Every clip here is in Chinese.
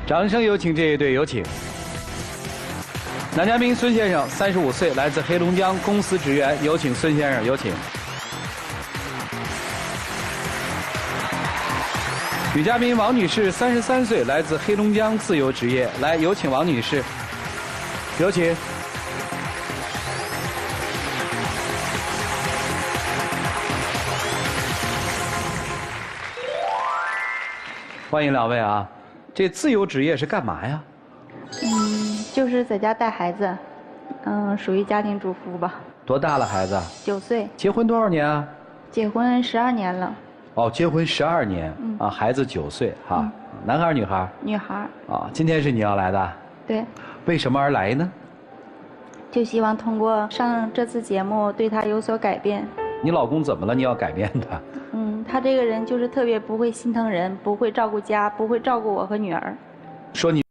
掌声有请这一对，有请。男嘉宾孙先生，35岁，来自黑龙江，公司职员，有请孙先生，有请。女嘉宾王女士，33岁，来自黑龙江，自由职业，来，有请王女士，有请。欢迎两位啊！这自由职业是干嘛呀？就是在家带孩子，属于家庭主妇吧。多大了孩子？9岁。结婚多少年啊？结婚12年了。哦，结婚12年，啊，孩子9岁哈，男孩女孩？女孩。啊，今天是你要来的？对。为什么而来呢？就希望通过上这次节目对他有所改变。你老公怎么了？你要改变他？他这个人就是特别不会心疼人，不会照顾家，不会照顾我和女儿。说你。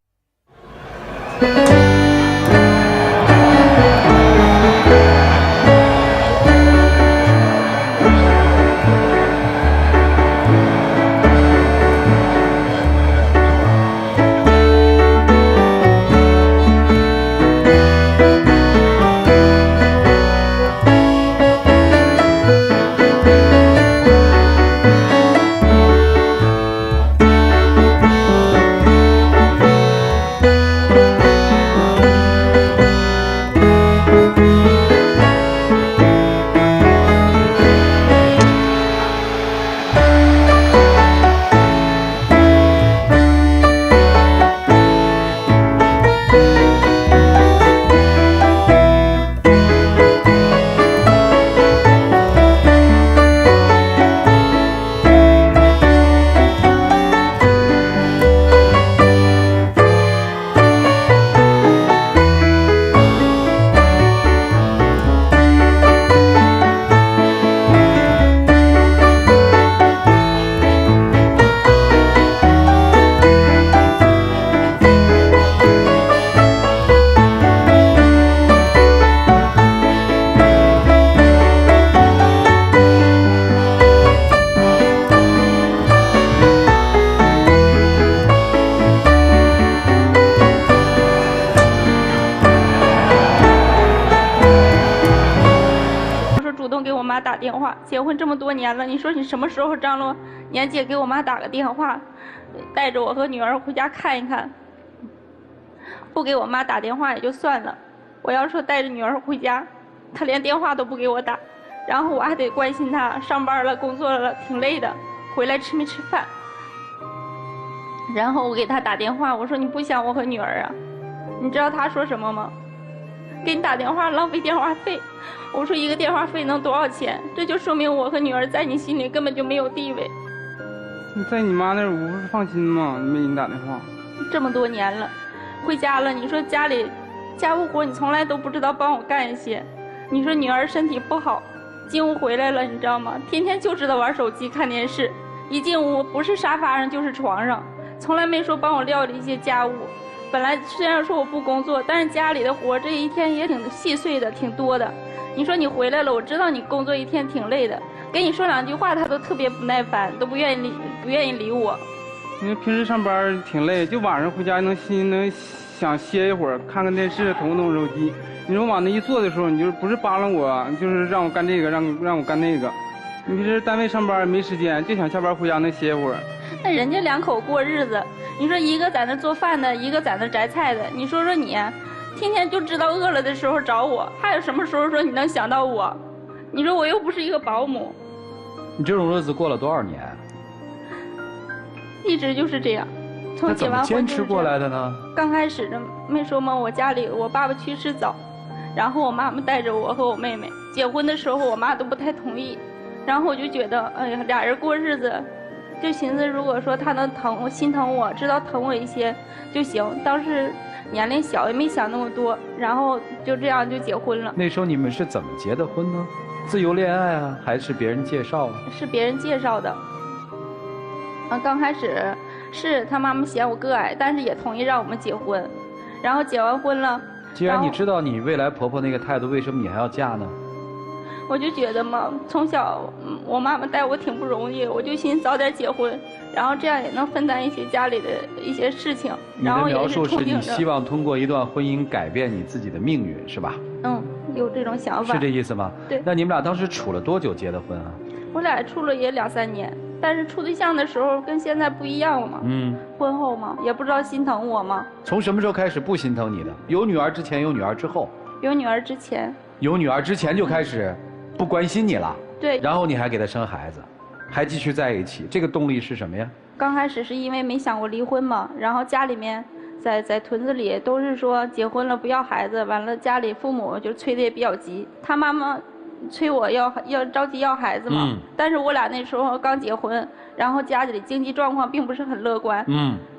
打电话，结婚这么多年了，你说你什么时候张罗年节给我妈打个电话，带着我和女儿回家看一看？不给我妈打电话也就算了，我要说带着女儿回家，她连电话都不给我打，然后我还得关心她，上班了工作了挺累的，回来吃没吃饭？然后我给她打电话，我说你不想我和女儿啊？你知道她说什么吗？给你打电话浪费电话费。我说一个电话费能多少钱？这就说明我和女儿在你心里根本就没有地位。你在你妈那儿我不是放心吗？没给你打电话。这么多年了，回家了，你说家里家务活你从来都不知道帮我干一些。你说女儿身体不好，进屋回来了，你知道吗？天天就知道玩手机看电视，一进屋不是沙发上就是床上，从来没说帮我料理一些家务。本来虽然说我不工作，但是家里的活这一天也挺细碎的，挺多的。你说你回来了，我知道你工作一天挺累的，跟你说两句话他都特别不耐烦，都不愿意理我。因为平时上班挺累，就晚上回家能想歇一会儿，看看电视，动动手机。你说往那一坐的时候，你就不是扒拉我，就是让我干这个，让我干那个。你平时单位上班没时间，就想下班回家能歇一会儿。那人家两口过日子，你说一个在那做饭的，一个在那摘菜的，你说说你。天天就知道饿了的时候找我，还有什么时候说你能想到我？你说我又不是一个保姆。你这种日子过了多少年？一直就是这样，从结完婚坚持过来的呢？刚开始的没说吗？我家里我爸爸去世早，然后我妈妈带着我和我妹妹。结婚的时候我妈都不太同意，然后我就觉得，哎呀，俩人过日子，就寻思如果说他能心疼我，知道疼我一些就行。当时年龄小，也没想那么多，然后就这样就结婚了。那时候你们是怎么结的婚呢？自由恋爱啊，还是别人介绍啊？是别人介绍的。刚开始是他妈妈嫌我个矮，但是也同意让我们结婚。然后结完婚了，既然你知道你未来婆婆那个态度，为什么你还要嫁呢？我就觉得嘛，从小我妈妈带我挺不容易，我就寻思早点结婚，然后这样也能分担一些家里的一些事情。你的描述是你希望通过一段婚姻改变你自己的命运，是吧？嗯，有这种想法。是这意思吗？对。那你们俩当时处了多久结的婚啊？我俩处了也2、3年，但是处对象的时候跟现在不一样了嘛。婚后嘛，也不知道心疼我嘛。从什么时候开始不心疼你的？有女儿之前，有女儿之后？有女儿之前。有女儿之前就开始不关心你了。对。然后你还给她生孩子，还继续在一起，这个动力是什么呀？刚开始是因为没想过离婚嘛，然后家里面在屯子里都是说结婚了不要孩子，完了家里父母就催得也比较急，他妈妈催我要着急要孩子嘛。但是我俩那时候刚结婚，然后家里经济状况并不是很乐观。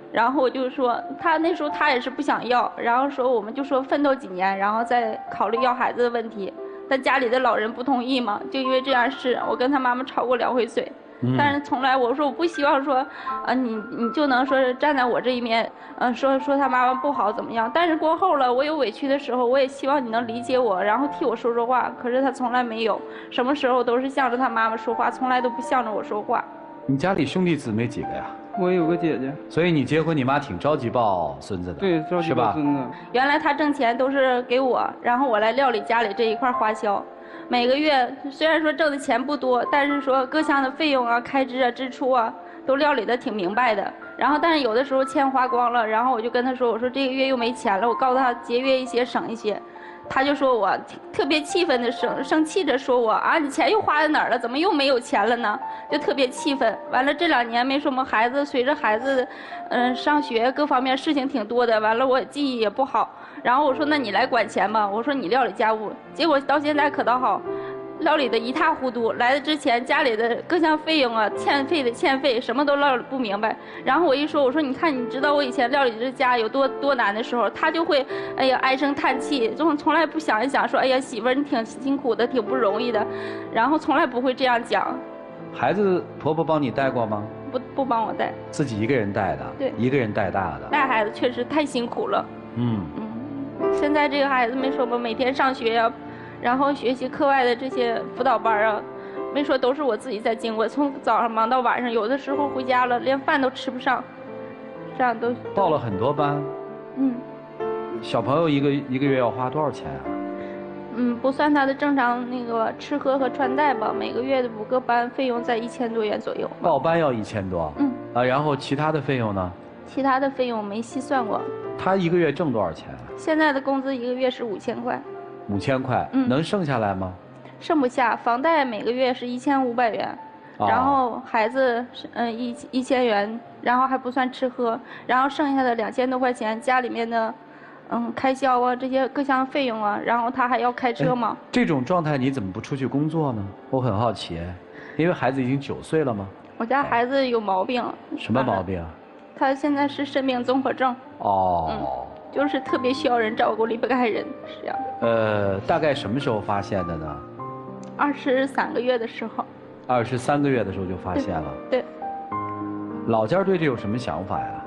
然后我就说他那时候他也是不想要，然后说我们就说奋斗几年，然后再考虑要孩子的问题。但家里的老人不同意嘛，就因为这样事，我跟他妈妈吵过2回嘴。但是从来我说我不希望说，你就能说站在我这一面，说他妈妈不好怎么样。但是过后了，我有委屈的时候，我也希望你能理解我，然后替我说说话。可是他从来没有，什么时候都是向着他妈妈说话，从来都不向着我说话。你家里兄弟姊妹几个呀？我有个姐姐。所以你结婚，你妈挺着急抱孙子的。对，着急抱孙子。原来他挣钱都是给我，然后我来料理家里这一块花销。每个月虽然说挣的钱不多，但是说各项的费用啊、开支啊、支出啊，都料理的挺明白的。然后，但是有的时候钱花光了，然后我就跟他说：“我说这个月又没钱了。”我告诉他节约一些，省一些。他就说我特别气愤的生气着说我啊，你钱又花在哪儿了？怎么又没有钱了呢？就特别气愤。完了这2年没什么孩子，随着孩子上学各方面事情挺多的，完了我记忆也不好。然后我说那你来管钱吧，我说你料理家务。结果到现在可倒好，料理的一塌糊涂。来的之前家里的各项费用啊、欠费什么都料理不明白。然后我一说，我说你看，你知道我以前料理这家有多难的时候，他就会哎呀唉声叹气，从来不想一想说哎呀媳妇儿你挺辛苦的，挺不容易的，然后从来不会这样讲。孩子婆婆帮你带过吗？不帮我带，自己一个人带的。对，一个人带大的。带孩子确实太辛苦了。现在这个孩子没说吧，每天上学呀，然后学习课外的这些辅导班啊，没说都是我自己在经过，从早上忙到晚上，有的时候回家了连饭都吃不上，这样都报了很多班。小朋友一个月要花多少钱啊？不算他的正常那个吃喝和穿戴吧，每个月的5个班费用在1000多元左右。报班要1000多。然后其他的费用呢？其他的费用没细算过。他一个月挣多少钱啊？现在的工资一个月是5000块。5000块，能剩下来吗？剩不下，房贷每个月是1500元，然后孩子是1000元，然后还不算吃喝，然后剩下的2000多块钱家里面的开销啊，这些各项费用啊，然后他还要开车嘛。这种状态你怎么不出去工作呢？我很好奇，因为孩子已经9岁了吗？我家孩子有毛病。什么毛病啊？他现在是肾病综合症。就是特别需要人照顾，离不开人，是这样。大概什么时候发现的呢？23个月的时候。23个月的时候就发现了。对。老家对这有什么想法呀？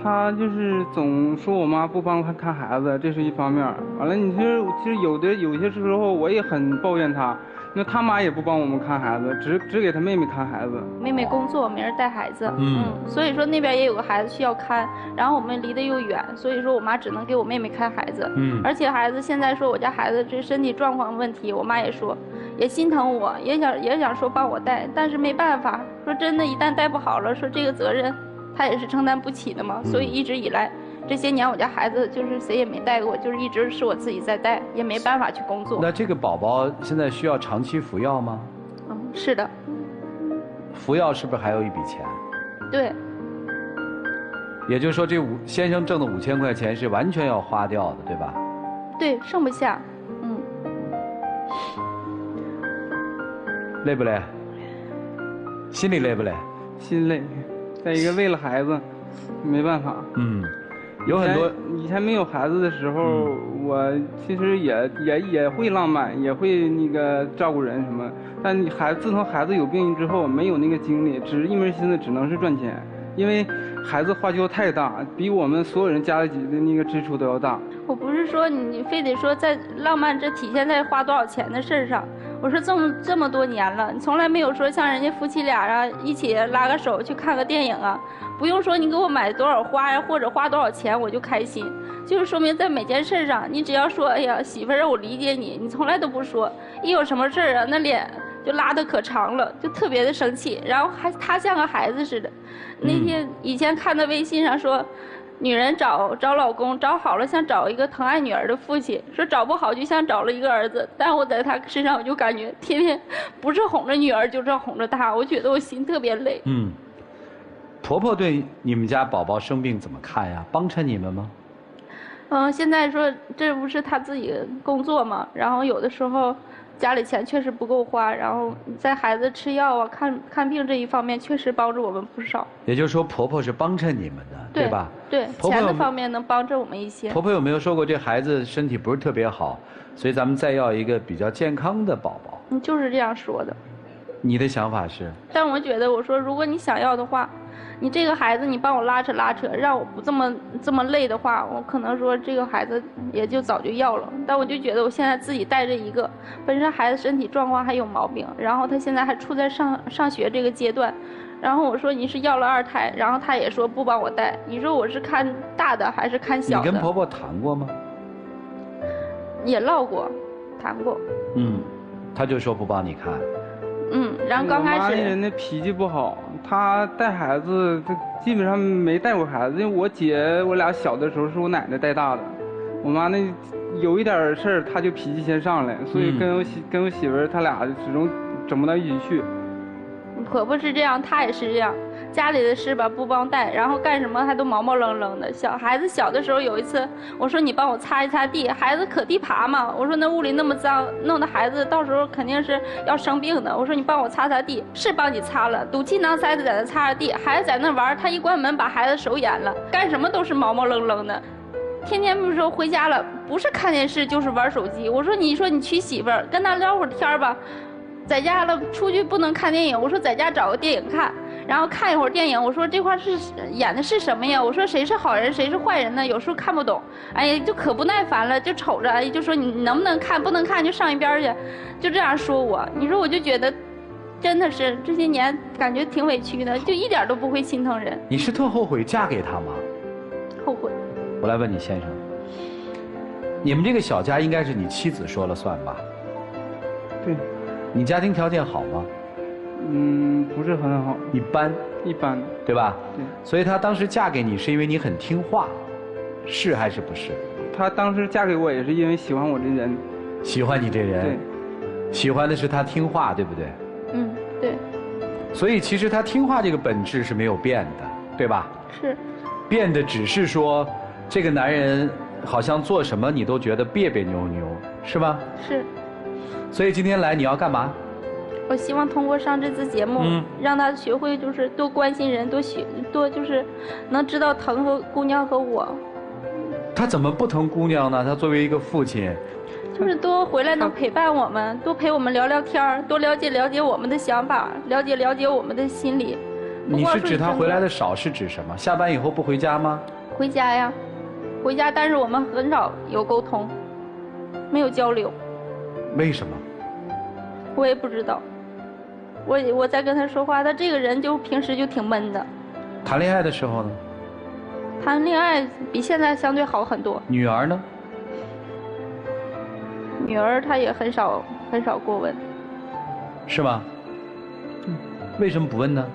他就是总说我妈不帮他看孩子，这是一方面。完了，其实有些时候我也很抱怨他，那他妈也不帮我们看孩子，只给他妹妹看孩子。妹妹工作没人带孩子，所以说那边也有个孩子需要看，然后我们离得又远，所以说我妈只能给我妹妹看孩子。而且孩子现在说我家孩子这身体状况问题，我妈也说，也心疼我，也想说帮我带，但是没办法，说真的，一旦带不好了，说这个责任她也是承担不起的嘛，所以一直以来。这些年我家孩子就是谁也没带过，就是一直是我自己在带，也没办法去工作。那这个宝宝现在需要长期服药吗？是的。服药是不是还有一笔钱？对。也就是说，这先生挣的5000块钱是完全要花掉的，对吧？对，剩不下。累不累？心里累不累？心累。再一个，为了孩子，没办法。有很多以前没有孩子的时候，我其实也会浪漫，也会那个照顾人什么。但自从孩子有病之后，没有那个精力，只是一门心思只能是赚钱。因为孩子花销太大，比我们所有人加起的那个支出都要大。我不是说你非得说在浪漫这体现在花多少钱的事上，我说这么多年了，你从来没有说像人家夫妻俩啊一起拉个手去看个电影啊，不用说你给我买多少花呀，或者花多少钱我就开心，就是说明在每件事上，你只要说哎呀媳妇儿让我理解你，你从来都不说，一有什么事儿啊那脸就拉得可长了，就特别的生气，然后他像个孩子似的。那天以前看到微信上说，女人找老公找好了像找一个疼爱女儿的父亲，说找不好就像找了一个儿子，但我在他身上我就感觉天天不是哄着女儿就是哄着他，我觉得我心特别累。婆婆对你们家宝宝生病怎么看呀？帮衬你们吗？现在说这不是他自己工作嘛，然后有的时候家里钱确实不够花，然后在孩子吃药啊、看病这一方面确实帮助我们不少。也就是说，婆婆是帮衬你们的，对吧？对，钱的方面能帮着我们一些。婆婆有没有说过这孩子身体不是特别好，所以咱们再要一个比较健康的宝宝？就是这样说的。你的想法是？但我觉得，我说如果你想要的话，你这个孩子你帮我拉扯，让我不这么累的话，我可能说这个孩子也就早就要了。但我就觉得我现在自己带着一个，本身孩子身体状况还有毛病，然后他现在还处在上学这个阶段，然后我说你是要了2胎，然后他也说不帮我带，你说我是看大的还是看小的？你跟婆婆谈过吗？也唠过，谈过。他就说不帮你看。然后刚开始。我妈人的脾气不好，她带孩子，她基本上没带过孩子。因为我姐我俩小的时候是我奶奶带大的，我妈那有一点事儿，她就脾气先上来，所以跟我媳妇儿，她俩始终整不到一起去。婆婆是这样，她也是这样，家里的事吧不帮带，然后干什么还都毛毛愣愣的。孩子小的时候有一次，我说你帮我擦一擦地，孩子可地爬嘛，我说那屋里那么脏，弄得孩子到时候肯定是要生病的。我说你帮我擦擦地，是帮你擦了，赌气囊塞的在那擦着地，孩子在那玩，他一关门把孩子手淹了，干什么都是毛毛愣愣的。天天不是说回家了，不是看电视就是玩手机。我说你娶媳妇儿，跟他聊会儿天吧。在家了，出去不能看电影。我说在家找个电影看，然后看一会儿电影。我说这块是演的是什么呀？我说谁是好人，谁是坏人呢？有时候看不懂，哎呀，就可不耐烦了，就瞅着，哎，就说你能不能看，不能看就上一边去，就这样说我。你说我就觉得，真的是这些年感觉挺委屈的，就一点都不会心疼人。你是特后悔嫁给他吗？后悔。我来问你先生，你们这个小家应该是你妻子说了算吧？对。你家庭条件好吗？不是很好，一般，对吧？对。所以她当时嫁给你是因为你很听话，是还是不是？她当时嫁给我也是因为喜欢我这人。喜欢你这人。对。喜欢的是她听话，对不对？对。所以其实她听话这个本质是没有变的，对吧？是。变的只是说，这个男人好像做什么你都觉得别别扭扭，是吧？是。所以今天来你要干嘛？我希望通过上这次节目，让他学会就是多关心人，多就是能知道疼和姑娘和我。他怎么不疼姑娘呢？他作为一个父亲，就是多回来能陪伴我们，多陪我们聊聊天，多了解我们的想法，了解我们的心理。你是指他回来的少是指什么？下班以后不回家吗？回家呀，回家，但是我们很少有沟通，没有交流。为什么？我也不知道。我在跟他说话，他这个人就平时就挺闷的。谈恋爱的时候呢？谈恋爱比现在相对好很多。女儿呢？女儿她也很少过问。是吗？为什么不问呢？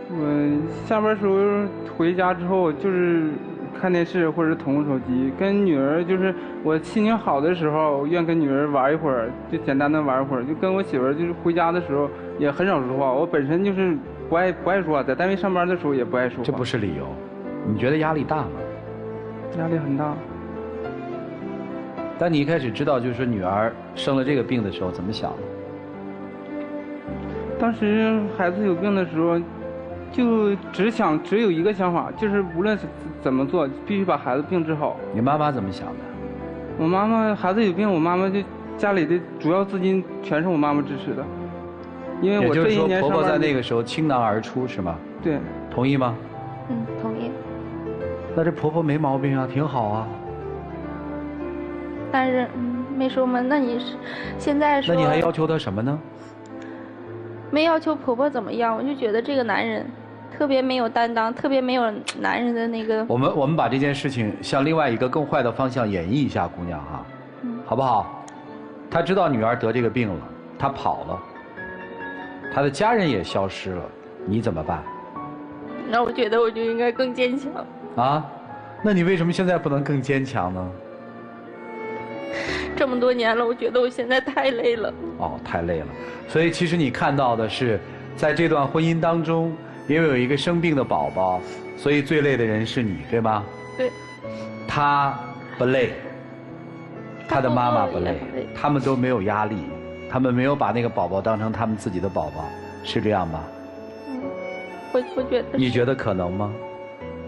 我下班时候回家之后就是看电视或者是捅手机，跟女儿就是我心情好的时候，我愿跟女儿玩一会儿，就简单的玩一会儿。就跟我媳妇儿就是回家的时候也很少说话，我本身就是不爱说话，在单位上班的时候也不爱说话。这不是理由，你觉得压力大吗？压力很大。当你一开始知道就是说女儿生了这个病的时候，怎么想的？当时孩子有病的时候，就只有一个想法，就是无论怎么做，必须把孩子病治好。你妈妈怎么想的？我妈妈孩子有病，我妈妈就家里的主要资金全是我妈妈支持的，因为我这一年上班。也就是说，婆婆在那个时候倾囊而出，是吗？对。同意吗？同那这婆婆没毛病啊，挺好啊。但是没说嘛，那你是现在说，那你还要求她什么呢？没要求婆婆怎么样，我就觉得这个男人特别没有担当，特别没有男人的那个。我们把这件事情向另外一个更坏的方向演绎一下，姑娘哈，好不好？他知道女儿得这个病了，他跑了，他的家人也消失了，你怎么办？那我觉得我就应该更坚强。啊？那你为什么现在不能更坚强呢？这么多年了，我觉得我现在太累了。哦，太累了。所以其实你看到的是，在这段婚姻当中，因为有一个生病的宝宝，所以最累的人是你，对吗？对。他不累，他的妈妈不累，他们都没有压力，他们没有把那个宝宝当成他们自己的宝宝，是这样吧？我觉得。你觉得可能吗？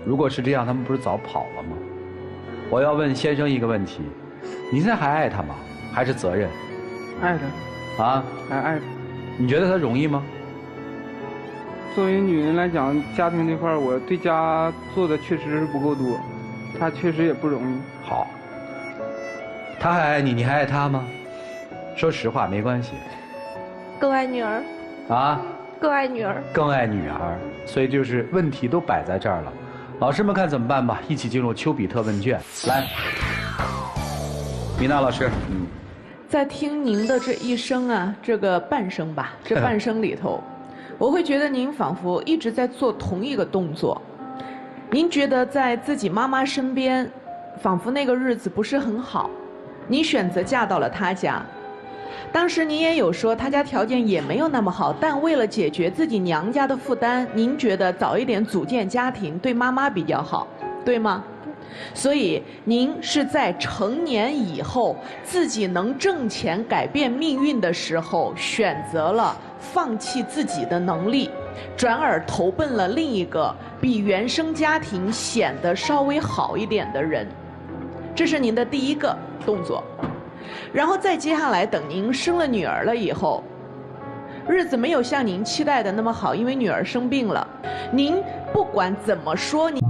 如果是这样，他们不是早跑了吗？我要问先生一个问题。你现在还爱他吗？还是责任？爱他。啊？还爱他。你觉得他容易吗？作为女人来讲，家庭这块我对家做的确实是不够多，他确实也不容易。好。他还爱你，你还爱他吗？说实话，没关系。更爱女儿。啊？更爱女儿。更爱女儿，所以就是问题都摆在这儿了。老师们看怎么办吧？一起进入丘比特问卷，来。米娜老师，在听您的这一生啊，这个半生吧，这半生里头，我会觉得您仿佛一直在做同一个动作。您觉得在自己妈妈身边，仿佛那个日子不是很好，您选择嫁到了她家。当时您也有说她家条件也没有那么好，但为了解决自己娘家的负担，您觉得早一点组建家庭对妈妈比较好，对吗？所以您是在成年以后自己能挣钱改变命运的时候，选择了放弃自己的能力，转而投奔了另一个比原生家庭显得稍微好一点的人。这是您的第一个动作。然后再接下来等您生了女儿了以后，日子没有像您期待的那么好，因为女儿生病了。您不管怎么说，您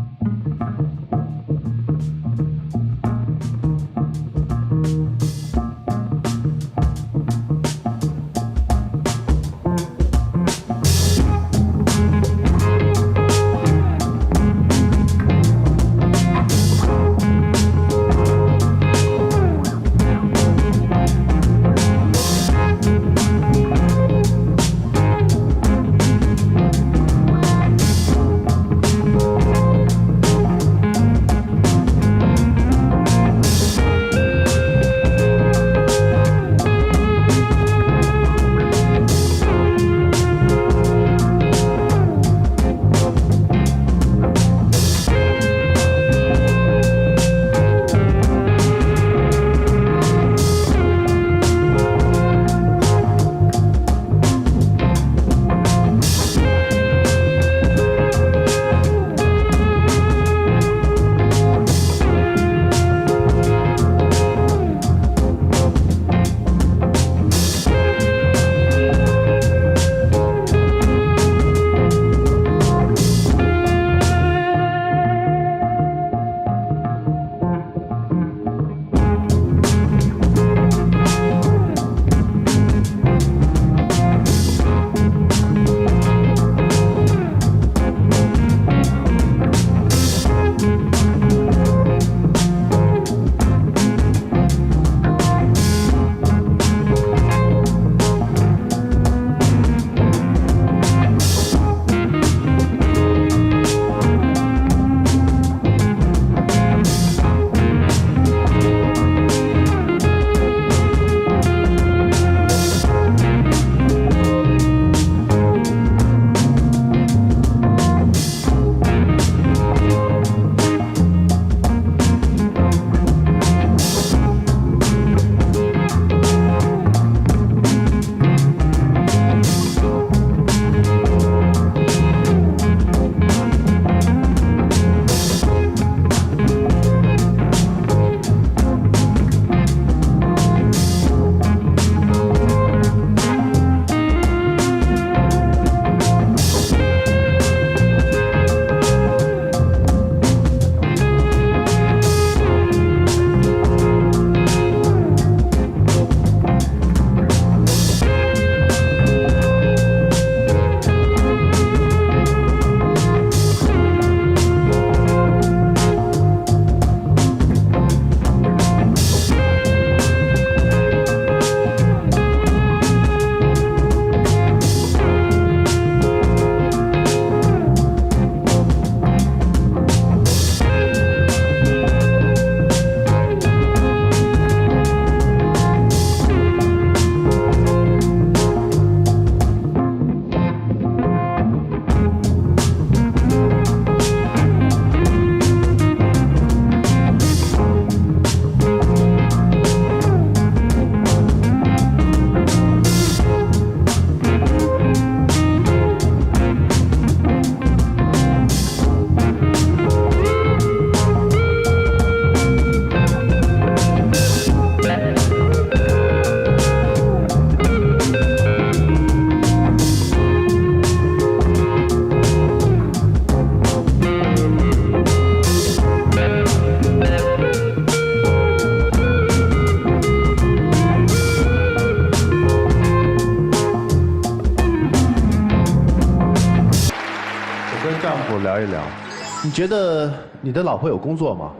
你觉得你的老婆有工作吗？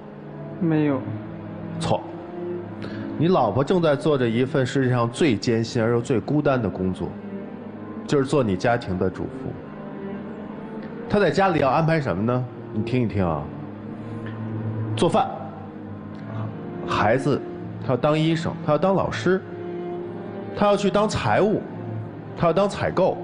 没有。错。你老婆正在做着一份世界上最艰辛而又最孤单的工作，就是做你家庭的主妇。她在家里要安排什么呢？你听一听啊。做饭，孩子，她要当医生，她要当老师，她要去当财务，她要当采购。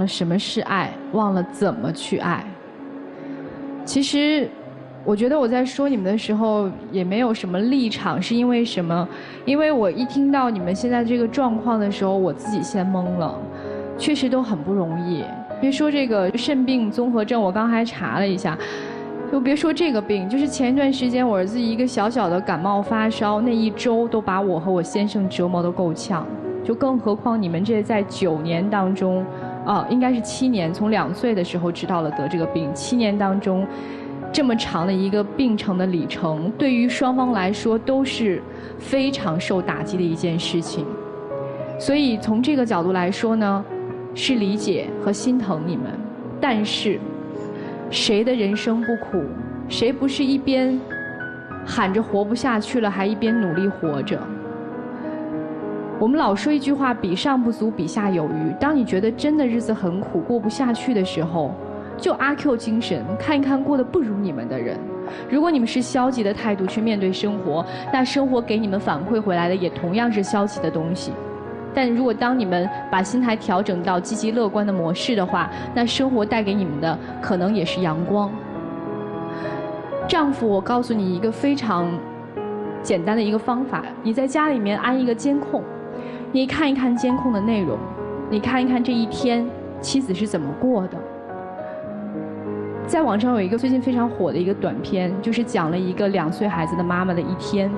什么是爱，忘了怎么去爱。其实我觉得我在说你们的时候也没有什么立场，是因为什么？因为我一听到你们现在这个状况的时候，我自己先懵了。确实都很不容易，别说这个肾病综合症，我刚还查了一下，就别说这个病，就是前一段时间我儿子一个小小的感冒发烧，那一周都把我和我先生折磨得够呛，就更何况你们这在9年当中。应该是7年，从2岁的时候知道了得这个病，7年当中，这么长的一个病程的里程，对于双方来说都是非常受打击的一件事情。所以从这个角度来说呢，是理解和心疼你们。但是，谁的人生不苦？谁不是一边喊着活不下去了，还一边努力活着？我们老说一句话，比上不足，比下有余。当你觉得真的日子很苦，过不下去的时候，就阿 Q 精神，看一看过得不如你们的人。如果你们是消极的态度去面对生活，那生活给你们反馈回来的也同样是消极的东西。但如果当你们把心态调整到积极乐观的模式的话，那生活带给你们的可能也是阳光。丈夫，我告诉你一个非常简单的一个方法，你在家里面安一个监控。你看一看监控的内容，你看一看这一天妻子是怎么过的。在网上有一个最近非常火的一个短片，就是讲了一个2岁孩子的妈妈的一天。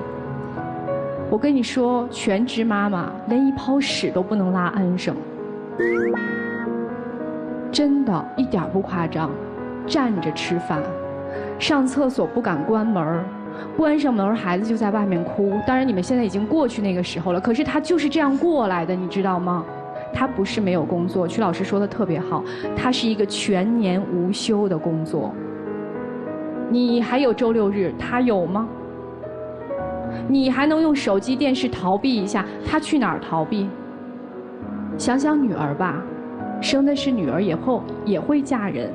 我跟你说，全职妈妈连一泡屎都不能拉安生，真的一点不夸张。站着吃饭，上厕所不敢关门，关上门孩子就在外面哭。当然你们现在已经过去那个时候了，可是他就是这样过来的，你知道吗？他不是没有工作，曲老师说的特别好，他是一个全年无休的工作。你还有周6日，他有吗？你还能用手机电视逃避一下，他去哪儿逃避？想想女儿吧，生的是女儿以后也会嫁人，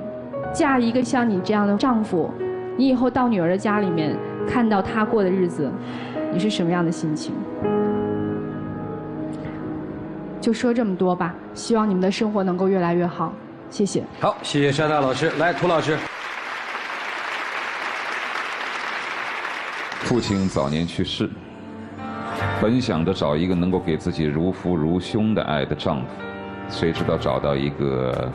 嫁一个像你这样的丈夫，你以后到女儿的家里面，看到他过的日子，你是什么样的心情？就说这么多吧，希望你们的生活能够越来越好，谢谢。好，谢谢山大老师，来涂老师。父亲早年去世，本想着找一个能够给自己如父如兄的爱的丈夫，谁知道找到一个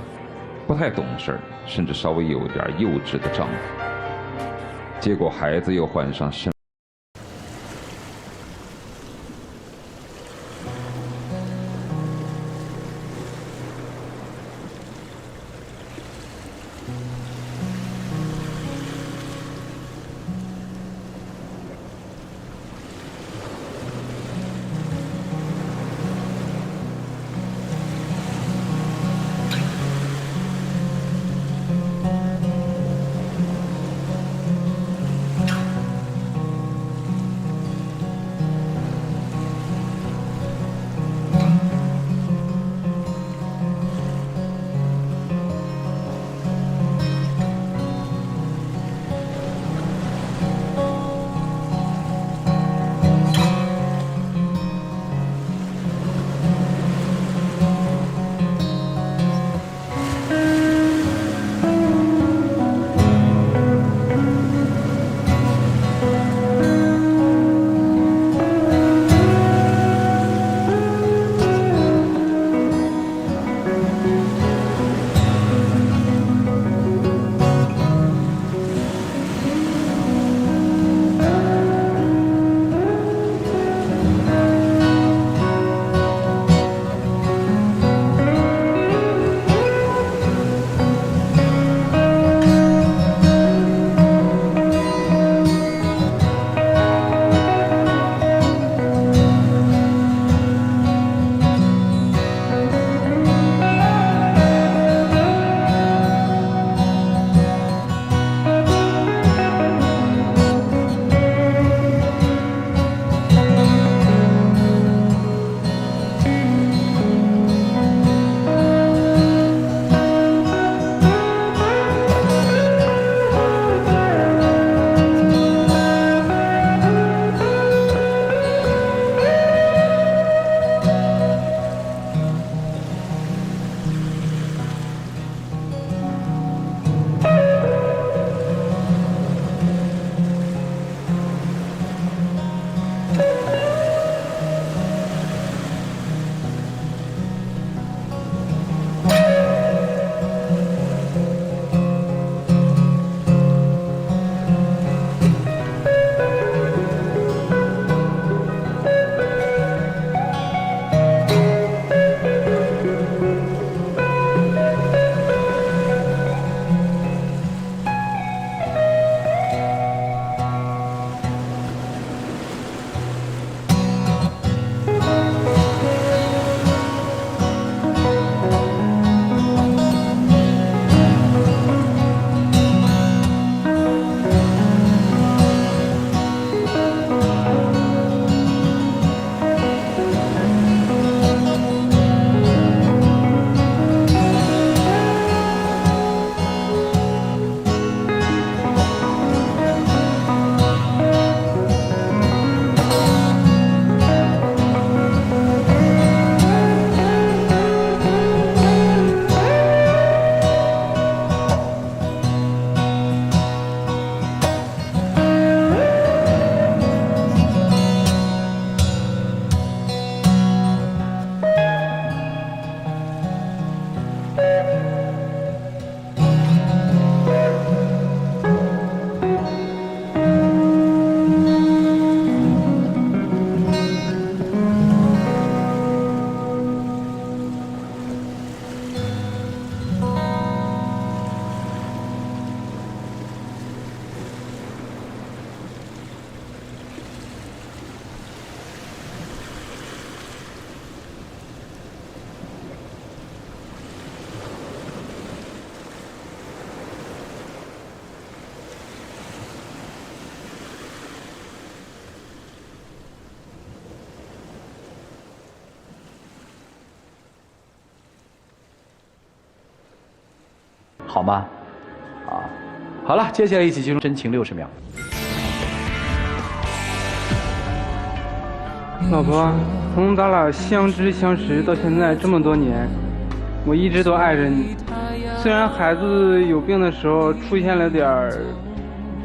不太懂事儿，甚至稍微有点幼稚的丈夫，结果孩子又患上肾。好吗？啊，好了，接下来一起进入真情60秒。老婆，从咱俩相知相识到现在这么多年，我一直都爱着你。虽然孩子有病的时候出现了点儿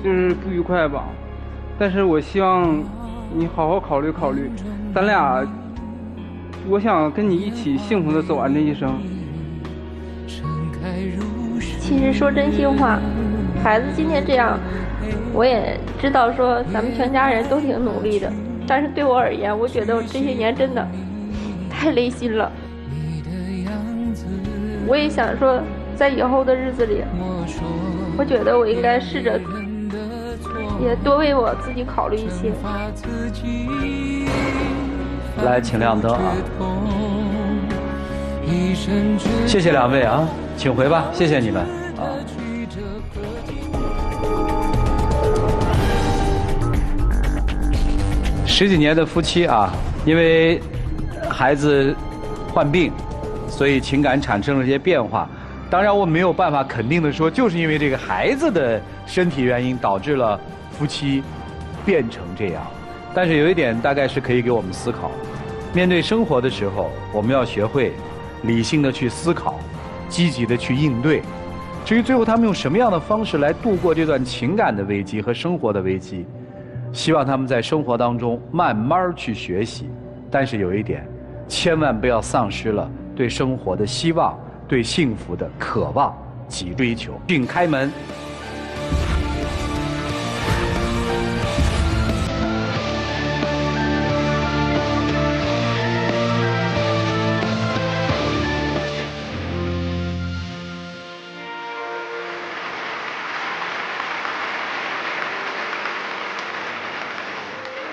就是不愉快吧，但是我希望你好好考虑考虑，咱俩，我想跟你一起幸福的走完这一生。其实说真心话，孩子今天这样，我也知道说咱们全家人都挺努力的，但是对我而言，我觉得我这些年真的太累心了。我也想说，在以后的日子里，我觉得我应该试着也多为我自己考虑一些。来，请亮灯啊！谢谢两位啊，请回吧，谢谢你们啊。10几年的夫妻啊，因为孩子患病，所以情感产生了一些变化。当然，我没有办法肯定的说，就是因为这个孩子的身体原因导致了夫妻变成这样。但是有一点大概是可以给我们思考：面对生活的时候，我们要学会理性的去思考，积极的去应对。至于最后他们用什么样的方式来度过这段情感的危机和生活的危机，希望他们在生活当中慢慢去学习。但是有一点，千万不要丧失了对生活的希望，对幸福的渴望及追求。请开门。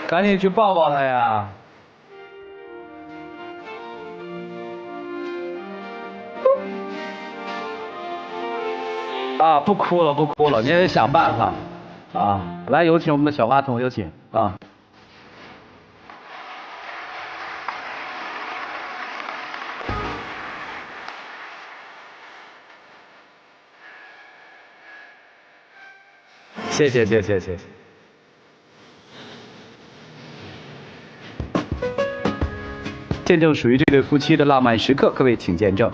赶紧去抱抱他呀！啊，不哭了，不哭了，你也得想办法啊！来，有请我们的小花童，有请啊！谢谢，谢谢，谢谢。见证属于这对夫妻的浪漫时刻，各位请见证。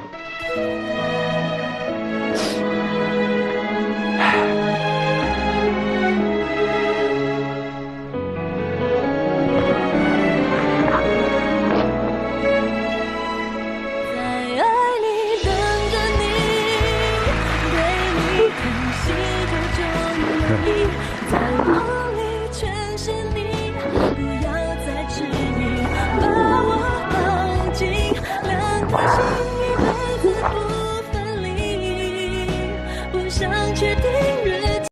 在梦里全是你，不要再迟疑，把我放进两颗心。